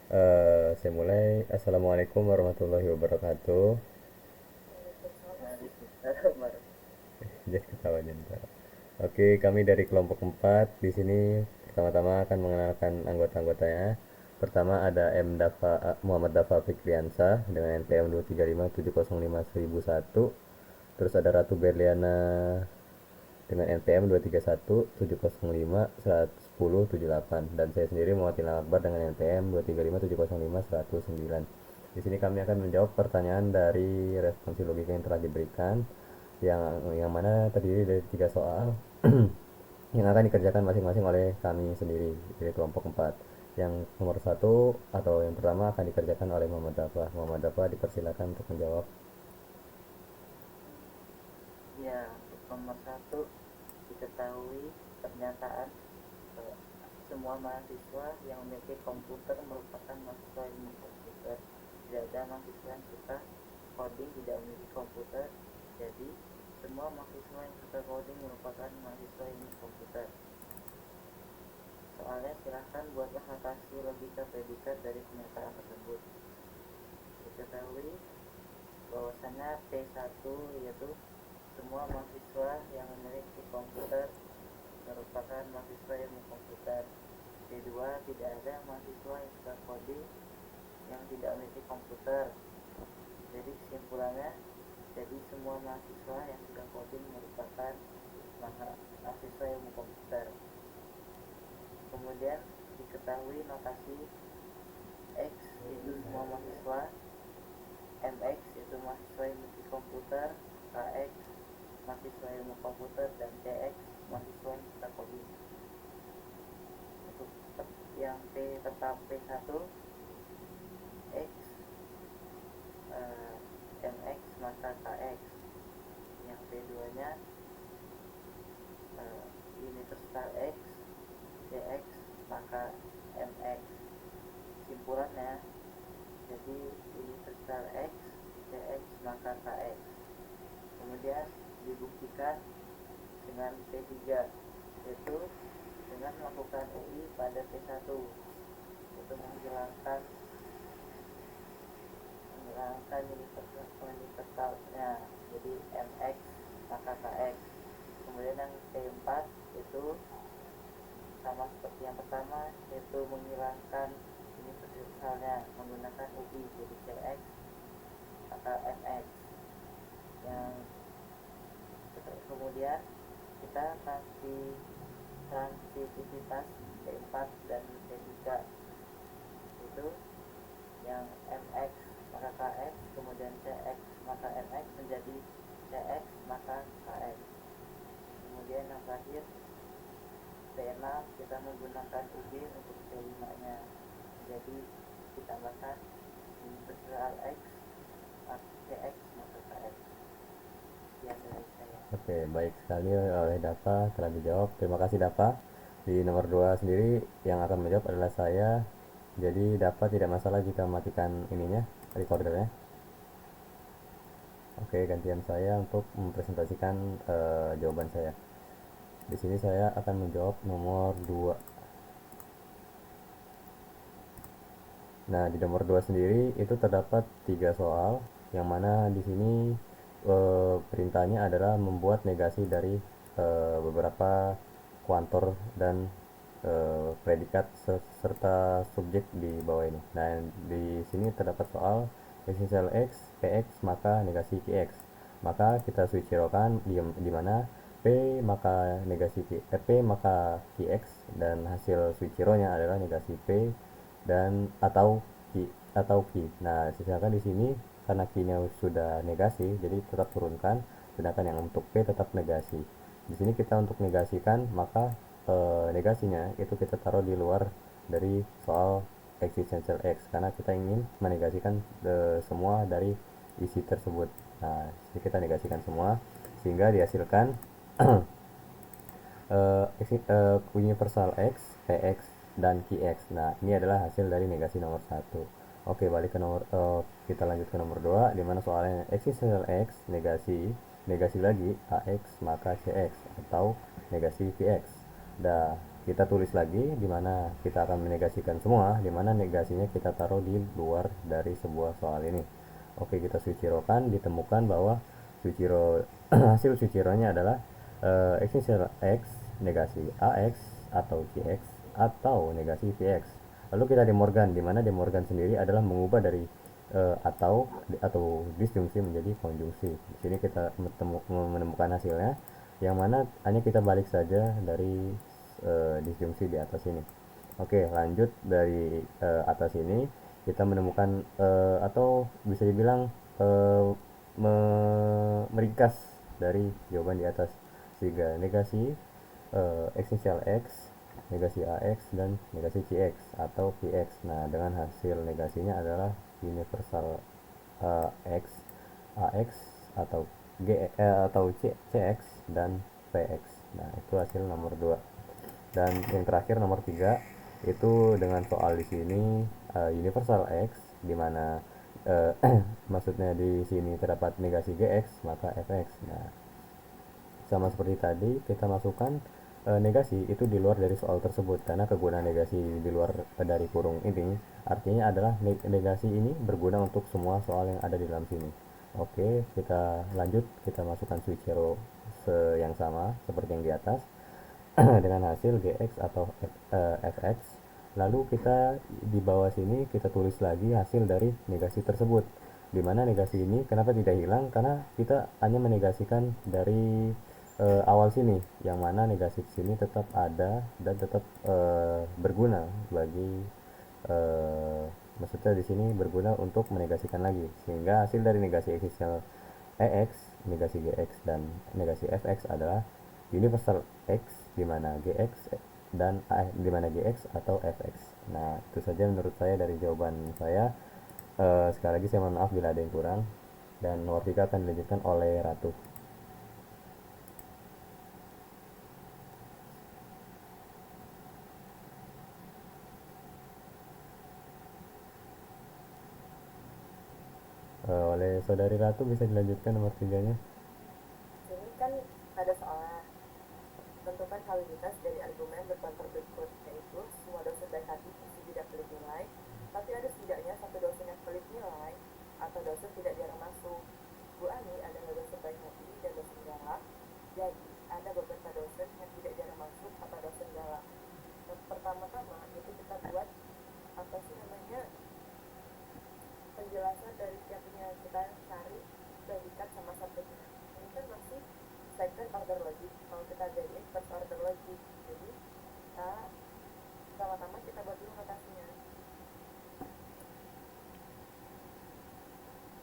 Saya mulai. Assalamualaikum warahmatullahi wabarakatuh. Waalaikumsalam. Jadi ketawa ntar. Oke, kami dari kelompok 4 di sini pertama-tama akan mengenalkan anggota-anggotanya. Pertama ada Muhammad Dafa Fikriansa dengan NPM 2357051. Terus ada Ratu Berliana dengan NPM 23170511078, dan saya sendiri Muhammad Ilham Akbar dengan NPM 235705109. Di sini kami akan menjawab pertanyaan dari responsi logika yang telah diberikan, yang mana terdiri dari 3 soal yang akan dikerjakan masing-masing oleh kami sendiri dari kelompok 4. Yang nomor satu atau yang pertama akan dikerjakan oleh Muhammad Dafa. Muhammad Dafa dipersilakan untuk menjawab. Ya, untuk nomor satu diketahui pernyataan eh, semua mahasiswa yang memiliki komputer merupakan mahasiswa ilmu komputer. Tidak ada mahasiswa yang suka coding tidak memiliki komputer. Jadi semua mahasiswa yang suka coding merupakan mahasiswa ilmu komputer. Soalnya silahkan buatlah notasi logika predikat dari pernyataan tersebut. Diketahui bahwasanya P1 yaitu semua mahasiswa yang memiliki komputer merupakan mahasiswa ilmu komputer. Kedua, tidak ada mahasiswa yang suka coding yang tidak memiliki komputer. Jadi kesimpulannya, jadi semua mahasiswa yang suka coding merupakan mahasiswa ilmu komputer. Kemudian diketahui notasi X itu semua mahasiswa, MX itu mahasiswa ilmu komputer, KX mahasiswa ilmu komputer, dan CX mahasiswa yang suka coding. Untuk yang P tetap P1 X MX maka KX. Yang P2 nya universal X CX maka MX. Simpulannya jadi universal X CX maka KX. Kemudian dibuktikan dengan P3 yaitu dengan melakukan UI pada P1 itu menghilangkan universalnya jadi MX maka KX. Kemudian yang P4 itu sama seperti yang pertama yaitu menghilangkan universalnya menggunakan UI jadi CX maka MX. Yang kemudian kita transitivitas P4 dan P3 itu yang MX maka KX kemudian CX maka MX menjadi CX maka KX. Kemudian yang terakhir P6 kita menggunakan UG untuk P5 nya jadi ditambahkan universal X CX maka KX. Ya dari saya. Oke, baik sekali oleh Dafa telah dijawab. Terima kasih Dafa. Di nomor 2 sendiri yang akan menjawab adalah saya. Jadi Dafa tidak masalah jika matikan ininya, recordernya. Oke, gantian saya untuk mempresentasikan jawaban saya. Di sini saya akan menjawab nomor 2. Nah, di nomor 2 sendiri itu terdapat 3 soal, yang mana di sini perintahnya adalah membuat negasi dari beberapa kuantor dan predikat serta subjek di bawah ini. Nah, di sini terdapat soal essential X, Px maka negasi Qx. Maka kita switch kan di mana P maka negasi P maka Qx, dan hasil switch nya adalah negasi P dan atau Q. Nah, sedangkan di sini karena Q-nya sudah negasi, jadi tetap turunkan, sedangkan yang untuk P tetap negasi. Di sini kita untuk negasikan, maka negasinya itu kita taruh di luar dari soal existential X karena kita ingin menegasikan semua dari isi tersebut. Nah, jadi kita negasikan semua sehingga dihasilkan universal X, Px, dan Qx. Nah, ini adalah hasil dari negasi nomor satu. Oke, balik ke kita lanjut ke nomor 2 di mana soalnya existential X negasi lagi Ax maka Cx atau negasi Vx. Nah, kita tulis lagi di mana kita akan menegasikan semua, di mana negasinya kita taruh di luar dari sebuah soal ini. Oke, kita switch kan, ditemukan bahwa switch hasil switch nya adalah x x negasi ax atau cx atau negasi vx. Lalu kita De Morgan, di mana De Morgan sendiri adalah mengubah dari atau disjungsi menjadi konjungsi. Di sini kita menemukan hasilnya, yang mana hanya kita balik saja dari disjungsi di atas ini. Oke, lanjut dari atas ini kita menemukan atau bisa dibilang meringkas dari jawaban di atas, sehingga negasi esensial x, negasi ax, dan negasi cx atau px. Nah, dengan hasil negasinya adalah universal x, ax, atau atau cx dan px. Nah, itu hasil nomor 2. Dan yang terakhir nomor 3 itu dengan soal di sini universal x, di mana maksudnya di sini terdapat negasi gx maka fx. Nah, sama seperti tadi kita masukkan negasi itu di luar dari soal tersebut, karena kegunaan negasi di luar dari kurung ini artinya adalah negasi ini berguna untuk semua soal yang ada di dalam sini. Oke, kita lanjut, kita masukkan switch hero yang sama seperti yang di atas dengan hasil gx atau fx. Lalu kita di bawah sini kita tulis lagi hasil dari negasi tersebut, di mana negasi ini kenapa tidak hilang, karena kita hanya menegasikan dari awal sini, yang mana negasi sini tetap ada dan tetap berguna bagi eh, maksudnya di sini berguna untuk menegasikan lagi, sehingga hasil dari negasi eksistensial EX, negasi GX, dan negasi FX adalah universal X, di mana GX dan di mana GX atau FX. Nah, itu saja menurut saya dari jawaban saya. Sekali lagi saya mohon maaf bila ada yang kurang, dan nomor 3 akan dilanjutkan oleh Ratu. Oleh saudari Ratu bisa dilanjutkan nomor 3-nya. Ini kan ada soal tentukan halilintas dari argumen berkontur berikut, yaitu semua dosen baik hati pasti tidak pelit nilai, tapi ada setidaknya satu dosen yang pelit nilai atau dosen tidak dilarang masuk. Bu Ani adalah dosen baik hati dan dosen galak, jadi ada beberapa dosen yang tidak dilarang masuk atau dosen galak. Yang pertama-tama itu kita buat apa sih namanya, penjelasan dari setiapnya, kita cari predikat sama subjeknya. Ini kan masih second order logic, kalau kita jadiin first order logic. Jadi kita pertama-tama kita buat dulu notasinya.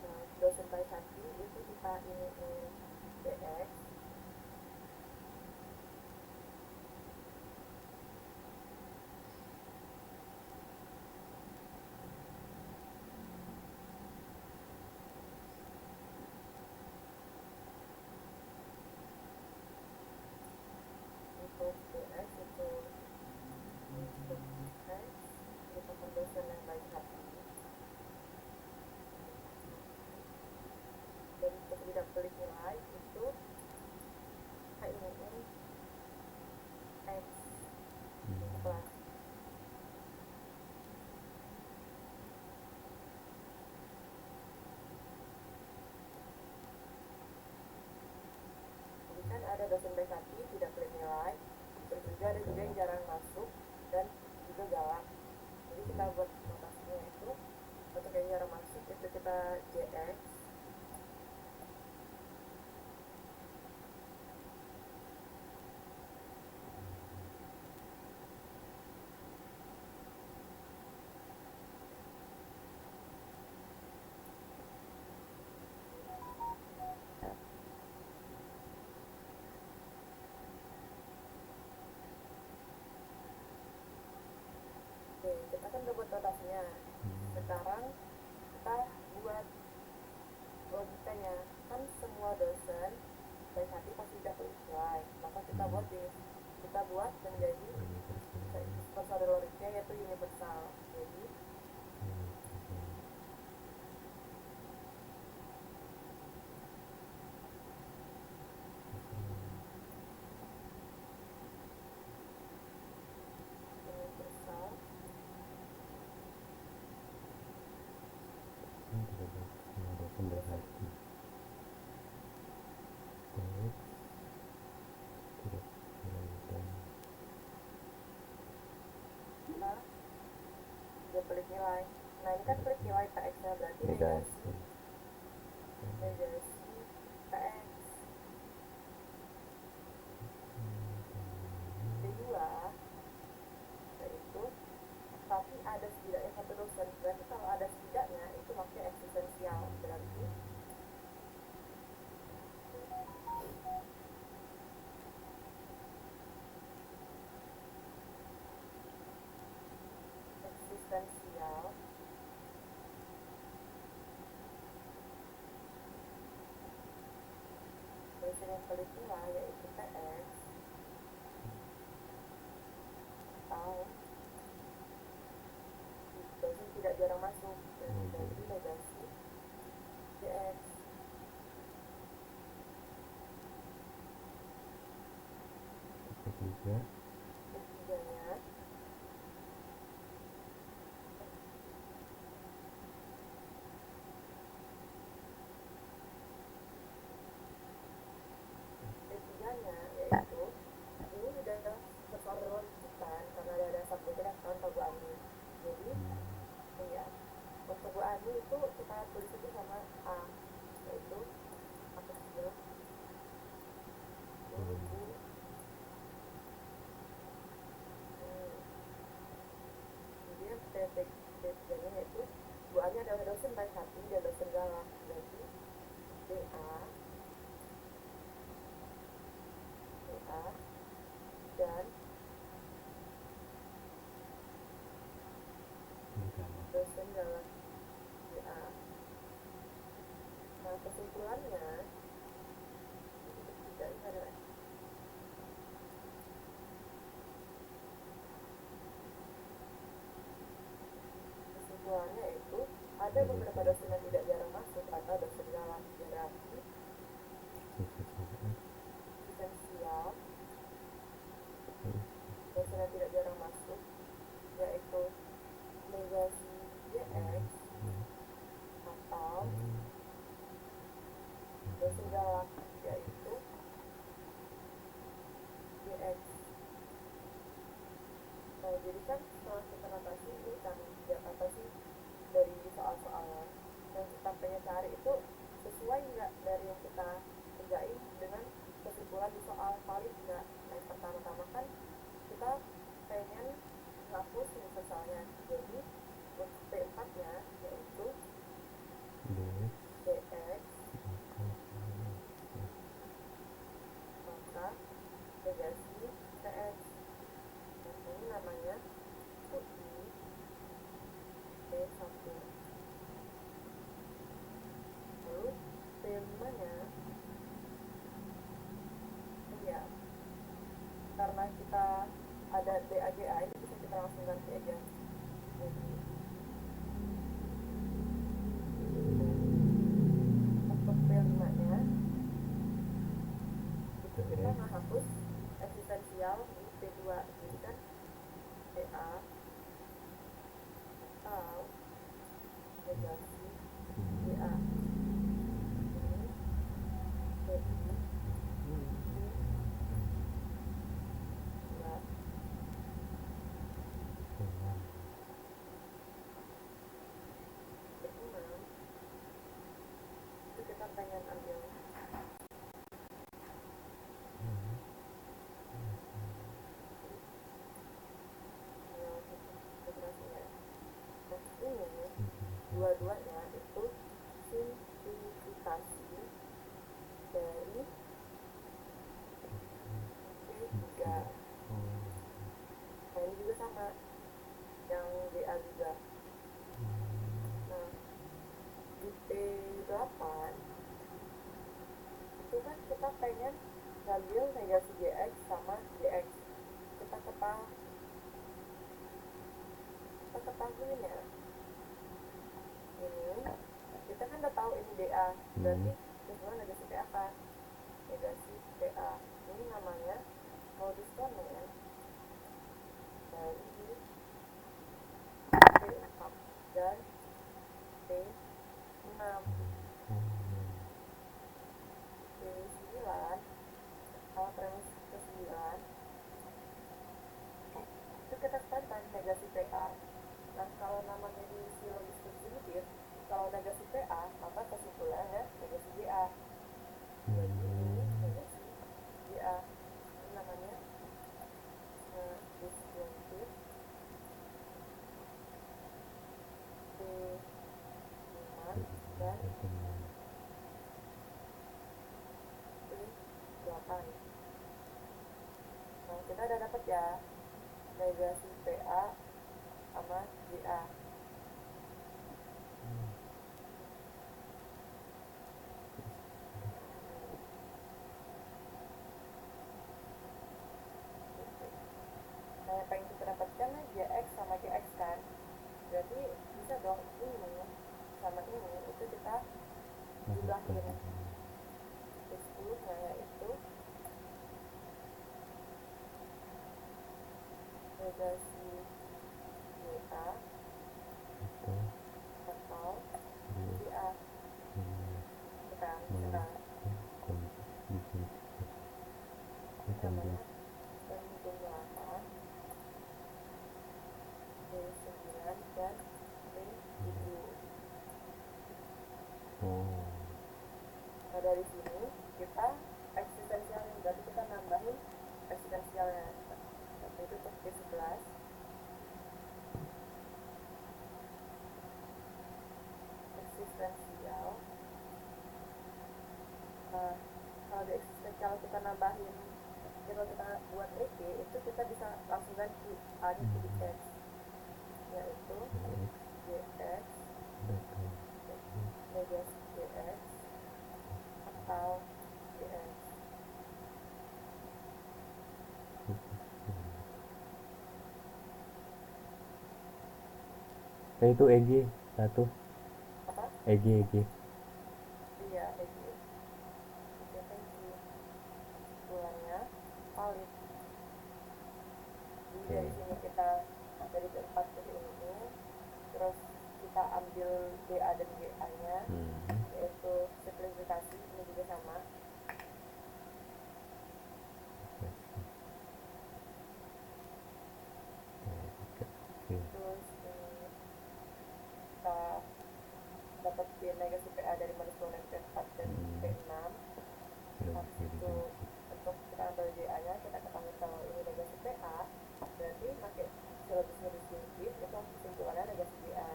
Nah, dosen baik hati itu kita ini dx, untuk dx itu untuk x merupakan dosen yang baik hati dan untuk tidak pelit nilai itu kita ini x untuk kelas. Jadi kan ada dosen baik hati tidak pelit nilai, terus juga ada juga yang jarang masuk dan juga galak. Jadi kita buat notasinya itu untuk yang jarang masuk itu kita jx, oke, kita kan udah buat notasinya. Sekarang kita buat logikanya. Kan semua dosen baik hati pasti tidak pelit nilai, maka kita buat menjadi first order logiknya yaitu universal. Jadi pelik nilai. Nah ini kan pelik nilai PX nya berarti negasi. negasi PX. Kedua yaitu tapi ada setidaknya satu dosen. Berarti kalau ada setidaknya itu maksudnya eksistensial, berarti eksistensial dosen yang pelik nilai yaitu PX atau dosen tidak jarang masuk, berarti negasi DX. Ketiga, Ketiganya yaitu ini udah persoalan rujukan karena ada subjeknya kan Bu Ani. Jadi ya untuk Bu Ani itu kita tulis itu sama A, yaitu A kecil Bu. Kemudian T3-nya yaitu Bu Ani adalah dosen baik hati dan dosen galak, berarti DA dan dosen galak DA. Nah kesimpulannya tidak ada. Kesimpulannya itu ada beberapa dosen yang tidak jarang masuk atau dosen galak, berarti esensial dosen yang tidak jarang masuk yaitu negasi GX atau dosen galak yaitu GX. Nah jadi kan setelah kita notasi ini kan ya apa sih dari soal-soalnya yang kita pengen cari itu sesuai nggak dari yang kita kerjain dengan kesimpulan di soal, valid nggak. Nah yang pertama-tama kan kita pengen hapus misalnya, jadi untuk P4 nya yaitu DX maka negasi PX. Nah ini namanya UI P1. Lalu P5 nya ya karena kita ada DAGA itu bisa kita langsung ganti aja. Jadi untuk P5 nya itu kita menghapus eksistensial di P2, jadi kan DA atau negasi DA ini PI enggak. Keenam itu kita pengen ambil ini dua-duanya itu simplifikasi dari P3. Nah ini juga sama yang DA juga. Nah di P8 itu kan kita pengen ngambil negasi GX sama DX. Kita ketahuin ya ini kita kan udah tahu ini DA, berarti kesimpulan negasi PA kan negasi PA ini namanya modus domain dari P4 dan P6. P9 kalau premis ke-9 itu kita standar negasi PA. Nah kalau nama negasi PA, maka kesimpulannya negasi GA. Jadi ini negasi GA. Ini namanya disjuntif P5 dan P8. Nah, kita udah dapat ya negasi PA sama GA. Nah, yang pengen kita dapatkan GX sama GX kan. Berarti bisa dong ini sama ini itu kita jumlahin. X10 nya yaitu negasi GA atau GA. Kita namanya penjumlahan P9 dan P7. Nah, dari sini kita eksistensialnya, berarti kita nambahin eksistensialnya, itu untuk P11 eksistensial. Nah, kalau di eksistensial kita nambahin, kalau kita buat EG itu kita bisa langsung ganti A nya jadi X, yaitu GX negasi GX atau GX. Itu EG satu. Apa? EG. Iya, EG. Oke, thank you. Kesimpulannya valid. Jadi dari sini kita dari keempat dari ini, terus kita ambil DA dan GA nya, yaitu simplifikasi, ini juga sama. Terus kita dapat negasi PA dari -10 P4 dan P6. Habis itu untuk kita ambil GA nya, kita ketahui kalau ini negasi PA, berarti pakai silogisme disjuntif itu kesimpulannya negasi GA.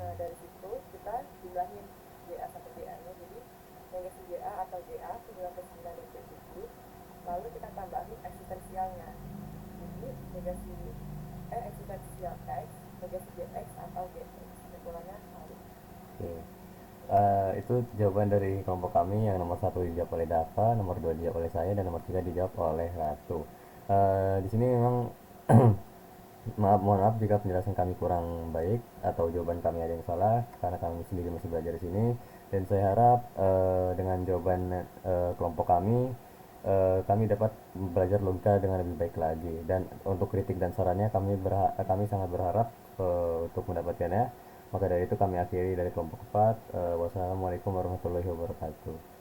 Nah, dari situ kita jumlahin GA sampai GA nya, jadi negasi GA atau GA jumlah P9 dan P7, lalu kita tambahin eksistensialnya, jadi negasi eksistensial X negasi GX atau GX, kesimpulannya valid. Itu jawaban dari kelompok kami. Yang nomor 1 dijawab oleh Dava, nomor 2 dijawab oleh saya, dan nomor 3 dijawab oleh Ratu. Di sini memang mohon maaf jika penjelasan kami kurang baik atau jawaban kami ada yang salah, karena kami sendiri masih belajar di sini. Dan saya harap dengan jawaban kelompok kami dapat belajar logika dengan lebih baik lagi. Dan untuk kritik dan sarannya kami sangat berharap untuk mendapatkannya. Maka dari itu kami akhiri dari kelompok 4. Wassalamualaikum warahmatullahi wabarakatuh.